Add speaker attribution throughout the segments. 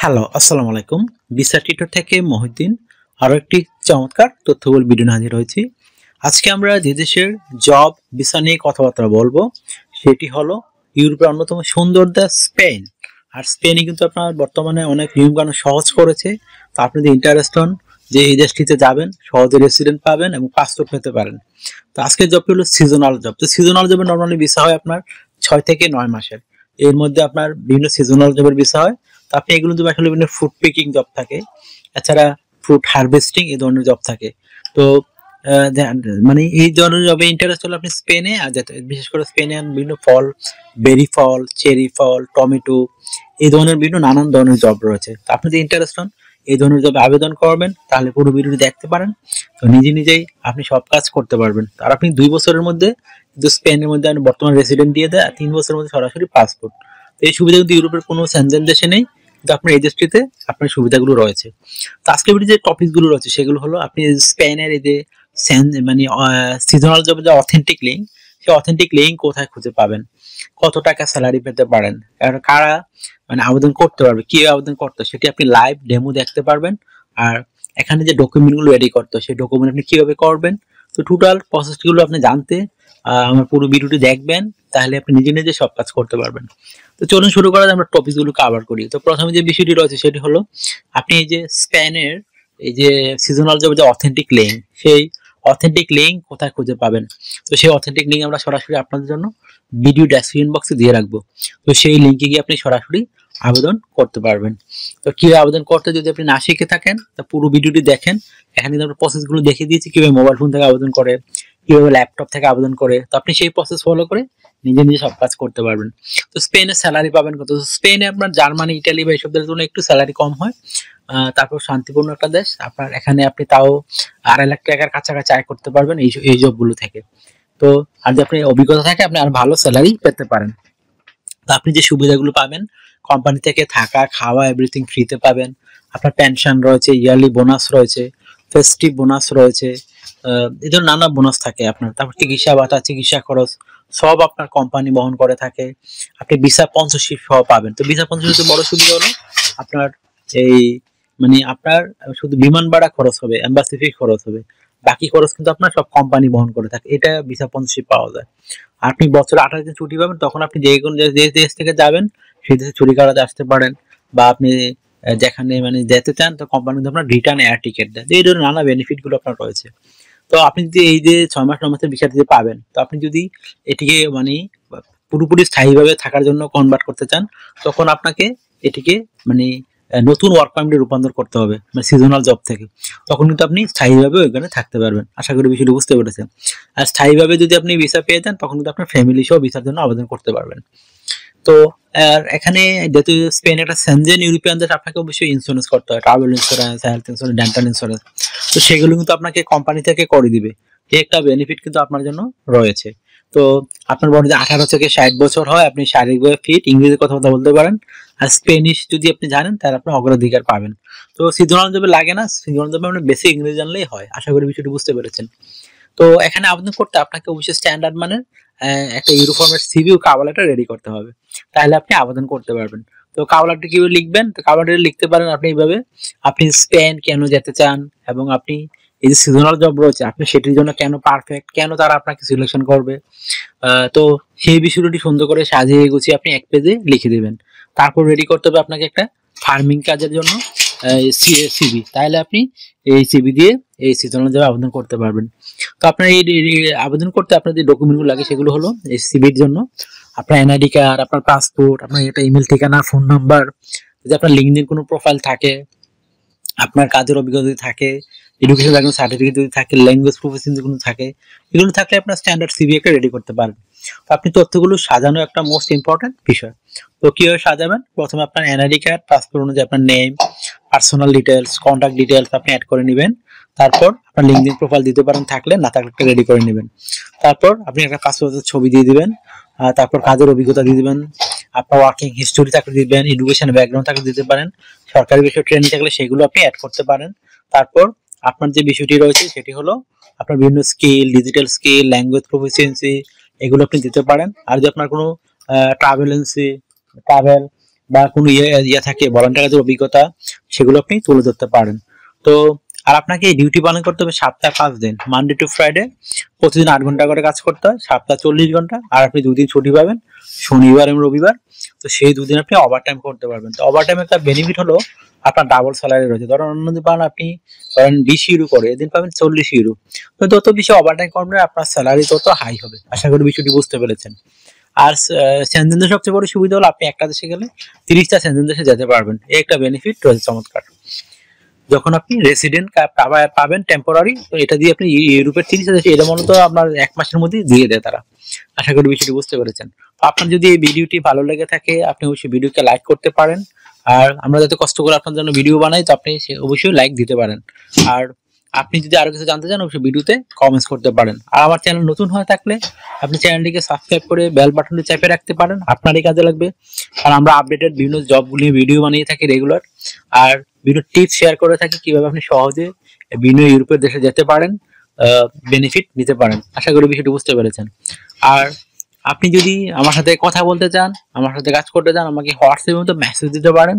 Speaker 1: Hello, আসসালামু আলাইকুম। Visa tutor থেকে মহিউদ্দিন আরো একটি চমৎকার তথ্যবহুল ভিডিও নিয়ে হাজির হয়েছি। আজকে আমরা যে দেশের জব ভিসা নিয়ে কথাবার্তা বলবো সেটি হলো ইউরোপের অন্যতম সুন্দর দেশ স্পেন। আর স্পেনে কিন্তু আপনার বর্তমানে অনেক নিয়মকানুন সহজ করেছে। তো আপনি যদি ইন্টারেস্ট হন যে এই দেশটিতে যাবেন, সহজে রেসিডেন্ট পাবেন এবং পাসপোর্ট পেতে পারেন। তো আজকের জবটি হলো সিজনাল জব। তো সিজনাল জবে নর্মালি ভিসা হয় আপনার 6 থেকে 9 মাসের। এর মধ্যে আপনার বিভিন্ন সিজনাল জবের ভিসা হয়। তো আপনি এগুলো যদি আসলে বিভিন্ন ফুড পিকিং জব থাকে, এছাড়া ফ্রুট হারভেস্টিং এই ধরনের জব থাকে। তো মানে এই ধরনের জবে ইন্টারেস্ট হলে আপনি স্পেনে আর যেতে, বিশেষ করে স্পেনে বিভিন্ন ফল, বেরি ফল, চেরি ফল, টমেটো এই ধরনের বিভিন্ন নানান ধরনের জব রয়েছে। তো আপনি যদি ইন্টারেস্ট হন এই ধরনের জবে আবেদন করবেন, তাহলে পুরো ভিডিওটি দেখতে পারেন। তো নিজেই আপনি সব কাজ করতে পারবেন। আর আপনি 2 বছরের মধ্যে কিন্তু স্পেনের মধ্যে আপনি বর্তমান রেসিডেন্ট দিয়ে দেয়, আর 3 বছরের মধ্যে সরাসরি পাসপোর্ট। তো এই সুবিধা কিন্তু ইউরোপের কোনো সেনজেন দেশে নেই, কিন্তু আপনার এই দেশটিতে আপনার সুবিধাগুলো রয়েছে। তো আজকের ভিডিও যে টপিকগুলো রয়েছে সেগুলো হলো আপনি স্পেনের এই যে মানে সিজনাল জবে যে অথেন্টিক লিঙ্ক, সেই অথেন্টিক লিঙ্ক কোথায় খুঁজে পাবেন, কত টাকা স্যালারি পেতে পারেন, কারা মানে আবেদন করতে পারবে, কি আবেদন করতে, সেটি আপনি লাইভ ডেমো দেখতে পারবেন। আর এখানে যে ডকুমেন্টগুলো রেডি করতে হয় সেই ডকুমেন্ট আপনি কিভাবে করবেন, তো টোটাল প্রসেসগুলো আপনি জানতে আমার পুরো ভিডিওটি দেখবেন, তাহলে আপনি নিজে সব কাজ করতে পারবেন। তো চলুন শুরু করা যাক, আমরা টপিকগুলো কভার করি। তো প্রথমে যে বিষয়টি রয়েছে সেটি হলো আপনি এই যে স্পেনের এই যে সিজনাল জব যে অথেন্টিক লিঙ্ক, সেই অথেন্টিক লিঙ্ক কোথায় খুঁজে পাবেন। তো সেই অথেন্টিক লিঙ্ক আমরা সরাসরি আপনাদের জন্য ভিডিও ডেসক্রিপশন বক্সে দিয়ে রাখবো। তো সেই লিঙ্কে গিয়ে আপনি সরাসরি আবেদন করতে পারবেন। তো কিভাবে আবেদন করতে যদি আপনি না শিখে থাকেন, তা পুরো ভিডিওটি দেখেন। এখানে কিন্তু আমরা প্রসেসগুলো দেখিয়ে দিয়েছি, কিভাবে মোবাইল ফোন থেকে আবেদন করে, কিভাবে ল্যাপটপ থেকে আবেদন করে। তো আপনি সেই প্রসেস ফলো করে নিজে সব কাজ করতে পারবেন। তো স্পেনে স্যালারি পাবেন কত? স্পেনে আপনার জার্মানি, ইটালি বা এইসব দেশের জন্য একটু স্যালারি কম হয়। তারপর শান্তিপূর্ণ একটা দেশ, আপনার এখানে আপনি তাও 2.5 লাখ টাকার কাছাকাছি আয় করতে পারবেন এই জবগুলো থেকে। তো আর যদি আপনি অভিজ্ঞতা থাকে আপনি আর ভালো স্যালারি পেতে পারেন। তো আপনি যে সুবিধাগুলো পাবেন, কোম্পানি থেকে থাকা, খাওয়া এভরিথিং ফ্রিতে পাবেন। আপনার পেনশন রয়েছে, ইয়ারলি বোনাস রয়েছে, ফেস্টিভ বোনাস রয়েছে, এই ধরনের নানা বোনাস থাকে আপনার। তারপর চিকিৎসা ভাতা, চিকিৎসা খরচ সব আপনার কোম্পানি বহন করে থাকে। আপনি ভিসা স্পন্সরশিপ সহ পাবেন। তো ভিসা স্পন্সরশিপ বড় সুবিধা হলো আপনার এই মানে আপনার শুধু বিমান ভাড়া খরচ হবে, এম্বাসি ফি খরচ হবে, বাকি খরচ কিন্তু আপনার সব কোম্পানি বহন করে থাকে। এটা ভিসা স্পন্সরশিপ পাওয়া যায়। আপনি বছরে 28 দিন ছুটি পাবেন, তখন আপনি যে কোনো দেশ থেকে যাবেন সেই দেশে ছুটি কাটাতে আসতে পারেন। বা আপনি যেখানে মানে যেতে চান, তো কোম্পানি কিন্তু আপনার রিটার্ন এয়ার টিকিট দেয়। এই ধরনের নানা বেনিফিট গুলো আপনার রয়েছে। তো আপনি যদি এই যে 6 মাস 9 মাসের ভিসাটি যে পাবেন, তো আপনি যদি এটিকে মানে পুরোপুরি স্থায়ীভাবে থাকার জন্য কনভার্ট করতে চান, তখন আপনাকে এটিকে মানে নতুন ওয়ার্ক পারমিটে রূপান্তর করতে হবে, মানে সিজনাল জব থেকে। তখন কিন্তু আপনি স্থায়ীভাবে ওইখানে থাকতে পারবেন। আশা করি বিষয়টি বুঝতে পেরেছেন। আর স্থায়ীভাবে যদি আপনি ভিসা পেয়ে যান, তখন কিন্তু আপনার ফ্যামিলি সহ ভিসার জন্য আবেদন করতে পারবেন। তো আর এখানে যেহেতু স্পেন একটা সেনজেন ইউরোপিয়ান দেশ, আপনাকে অবশ্যই ইন্স্যুরেন্স করতে হয়, travel insurance, health insurance, dental insurance. তো সেগুলো কিন্তু আপনাকে কোম্পানি থেকে করে দিবে। এই একটা বেনিফিট কিন্তু আপনার জন্য রয়েছে। তো আপনার বয়স যদি 18 থেকে 60 বছর হয়, আপনি শারীরিকভাবে ফিট, ইংরেজি কথাবার্তা বলতে পারেন, আর স্পেনিশ যদি আপনি জানেন, তাহলে আপনি অগ্রাধিকার পাবেন। তো সিজনাল জবে লাগে না, সিজনাল জবে আপনি বেসিক ইংরেজি জানলেই হয়। আশা করি বিষয়টি বুঝতে পেরেছেন। তো এখানে আবেদন করতে আপনাকে অবশ্যই স্ট্যান্ডার্ড মানের একটা ইউরোফর্মের সিভি ও কভার লেটার রেডি করতে হবে, তাহলে আপনি আবেদন করতে পারবেন। তো কভার লেটার কিভাবে লিখবেন? তো কভার লেটার লিখতে পারেন আপনি এইভাবে: আপনি স্পেন কেন যেতে চান, এবং আপনি এই যে সিজনাল জব রয়েছে আপনি সেটির জন্য কেন পারফেক্ট, কেন তারা আপনাকে সিলেকশন করবে। তো সেই বিষয়টি সুন্দর করে সাজিয়ে গুছিয়ে আপনি এক পেজে লিখে দিবেন। তারপর রেডি করতে হবে আপনাকে একটা ফার্মিং কাজের জন্য সিভি, তাহলে আপনি এই সিভি দিয়ে এই সিজনাল জবে আবেদন করতে পারবেন। তো আপনার এই আবেদন করতে আপনার যে ডকুমেন্টগুলো লাগে সেগুলো হলো এই সিভির জন্য আপনার এনআইডি কার্ড, আপনার পাসপোর্ট, আপনার একটা ইমেল ঠিকানা, ফোন নাম্বার, যদি আপনার লিঙ্কডিন কোনো প্রোফাইল থাকে, আপনার কাজের অভিজ্ঞতা যদি থাকে, এডুকেশন ব্যাকগ্রাউন্ড সার্টিফিকেট যদি থাকে, ল্যাঙ্গুয়েজ প্রফেশন যদি থাকে, এগুলো থাকলে আপনার স্ট্যান্ডার্ড সিভি একটা রেডি করতে পারবেন। তো আপনি তথ্যগুলো সাজানো একটা মোস্ট ইম্পর্টেন্ট বিষয়। তো কিভাবে সাজাবেন? প্রথমে আপনার এনআইডি কার্ড, পাসপোর্ট অনুযায়ী আপনার name, personal details, contact details আপনি অ্যাড করে নেবেন। তারপর আপনার লিঙ্কডিন প্রোফাইল দিতে পারেন, থাকলে না থাকলে একটা রেডি করে নেবেন। তারপর আপনি একটা পাসপোর্টের ছবি দিয়ে দিবেন। তারপর কাজের অভিজ্ঞতা দিয়ে দিবেন, আপনার ওয়ার্কিং হিস্টোরি থাকলে দিবেন, এডুকেশন ব্যাকগ্রাউন্ড থাকলে দিতে পারেন, সরকারি বিষয় ট্রেনিং থাকলে সেগুলো আপনি অ্যাড করতে পারেন। তারপর আপনার যে বিষয়টি রয়েছে সেটি হলো আপনার বিভিন্ন skill, digital skill, language proficiency, এগুলো আপনি দিতে পারেন। আর যদি আপনার কোনো ট্রাভেল বা কোনো ইয়ে থাকে ভলান্টিয়ার কাজের অভিজ্ঞতা, সেগুলো আপনি তুলে ধরতে পারেন। তো আর আপনাকে এই ডিউটি পালন করতে হবে সপ্তাহে 5 দিন, মানডে টু ফ্রাইডে। প্রতিদিন 8 ঘন্টা করে কাজ করতে হয়, সপ্তাহে 40 ঘন্টা। আর আপনি 2 দিন ছুটি পাবেন, শনিবার এবং রবিবার। তো সেই 2 দিন আপনি ওভার টাইম করতে পারবেন। তো ওভার টাইমের একটা বেনিফিট হলো আপনার ডাবল স্যালারি রয়েছে। ধরেন অন্যদিন পান আপনি ধরেন 20 ইউরো করে, এদিন পাবেন 40 ইউরো। তো যত বেশি ওভার টাইম করবেন আপনার স্যালারি তত হাই হবে। আশা করি বিষয়টি বুঝতে পেরেছেন। আর সেনজেন সবচেয়ে বড় সুবিধা হলো আপনি একটা দেশে গেলে 30টা সেনজেন দেশে যেতে পারবেন। এই একটা বেনিফিট রয়েছে চমৎকার। যখন আপনি রেসিডেন্ট পাবেন টেম্পোরারি, তো এটা দিয়ে আপনি ইউরোপের 30টা দেশে, এটা মূলত আপনার 1 মাসের মধ্যে দিয়ে দেয় তারা। আশা করি বিষয়টি বুঝতে পেরেছেন। তো আপনার যদি এই ভিডিওটি ভালো লেগে থাকে আপনি অবশ্যই ভিডিওকে লাইক করতে পারেন। আর আমরা যাতে কষ্ট করে আপনার জন্য ভিডিও বানাই, তো আপনি অবশ্যই লাইক দিতে পারেন। আর আপনি যদি আরো কিছু জানতে চান অবশ্যই ভিডিওতে কমেন্টস করতে পারেন। আর আমার চ্যানেল নতুন হয়ে থাকলে আপনি চ্যানেলটিকে সাবস্ক্রাইব করে বেল বাটনটি চেপে রাখতে পারেন, আপনারই কাজে লাগবে। আর আমরা আপডেটেড বিভিন্ন জবগুলি ভিডিও বানিয়ে থাকি রেগুলার। আর বিভিন্ন টিপস শেয়ার করে থাকি কিভাবে আপনি সহজে বিভিন্ন ইউরোপের দেশে যেতে পারেন, বেনিফিট নিতে পারেন। আশা করি বিষয়টি বুঝতে পেরেছেন। আর আপনি যদি আমার সাথে কথা বলতে চান, আমার সাথে কাজ করতে চান, আমাকে হোয়াটসঅ্যাপের মধ্যে মেসেজ দিতে পারেন।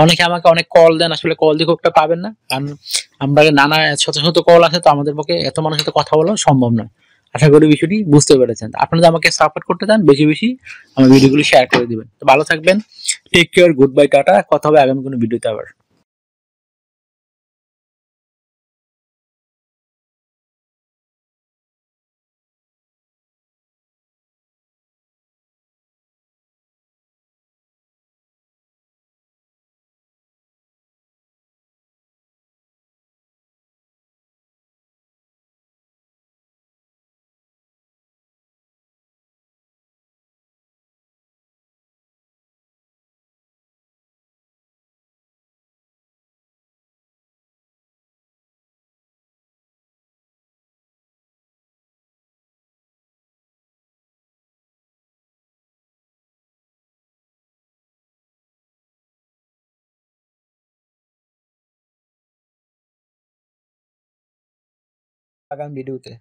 Speaker 1: অনেকে আমাকে অনেক কল দেন, আসলে কল দিয়ে খুব একটা পাবেন না, কারণ আমরা নানা শত শত কল আছে, তো আমাদের পক্ষে এত মানুষের সাথে কথা বলা সম্ভব নয়। আশা করি বিষয়টি বুঝতে পেরেছেন। আপনারা যদি আমাকে সাপোর্ট করতে চান বেশি বেশি আমার ভিডিওগুলি শেয়ার করে দিবেন। তো ভালো থাকবেন, take care, goodbye, tata. কথা হবে আগামী কোনো ভিডিওতে আবার। আগামী ভিডিওতে।